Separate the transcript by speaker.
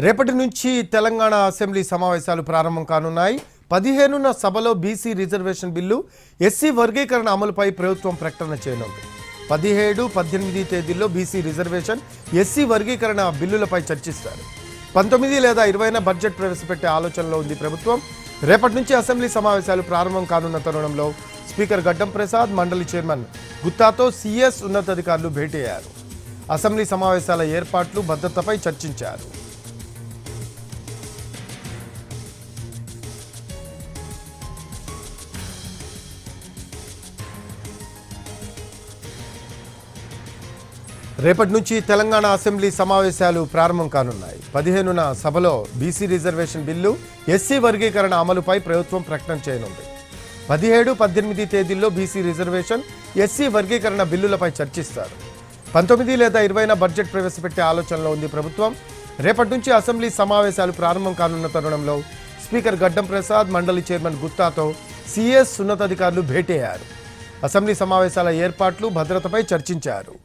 Speaker 1: రేపటి నుంచి తెలంగాణ అసెంబ్లీ సమావేశాలు ప్రారంభం కానున్నాయి. 15న సభలో బీసీ రిజర్వేషన్ బిల్లు, ఎస్సీ వర్గీకరణ అమలుపై ప్రభుత్వం ప్రకటన చేయనుంది. 17, 18 తేదీల్లో బీసీ రిజర్వేషన్, ఎస్సీ వర్గీకరణ బిల్లులపై చర్చిస్తారు. 19 లేదా 20న బడ్జెట్ ప్రవేశపెట్టే ఆలోచనలో ఉంది ప్రభుత్వం. రేపటి నుంచి అసెంబ్లీ సమావేశాలు ప్రారంభం కానున్న తరుణంలో స్పీకర్ గడ్డం ప్రసాద్, మండలి చైర్మన్ గుత్తాతో సీఎస్ ఉన్నతాధికారులు భేటీ అయ్యారు. అసెంబ్లీ సమావేశాల ఏర్పాట్లు, భద్రతపై చర్చించారు. రేపటి నుంచి తెలంగాణ అసెంబ్లీ సమావేశాలు ప్రారంభం కానున్నాయి. 15న సభలో బీసీ రిజర్వేషన్ బిల్లు, ఎస్సీ వర్గీకరణ అమలుపై ప్రభుత్వం ప్రకటన చేయనుంది. 17, 18 తేదీల్లో బీసీ రిజర్వేషన్, ఎస్సీ వర్గీకరణ బిల్లులపై చర్చిస్తారు. 19 లేదా 20న బడ్జెట్ ప్రవేశపెట్టే ఆలోచనలో ఉంది ప్రభుత్వం. రేపటి నుంచి అసెంబ్లీ సమావేశాలు ప్రారంభం కానున్న తరుణంలో స్పీకర్ గడ్డం ప్రసాద్, మండలి చైర్మన్ గుత్తాతో సీఎస్ ఉన్నతాధికారులు భేటీ అయ్యారు. అసెంబ్లీ సమావేశాల ఏర్పాట్లు, భద్రతపై చర్చించారు.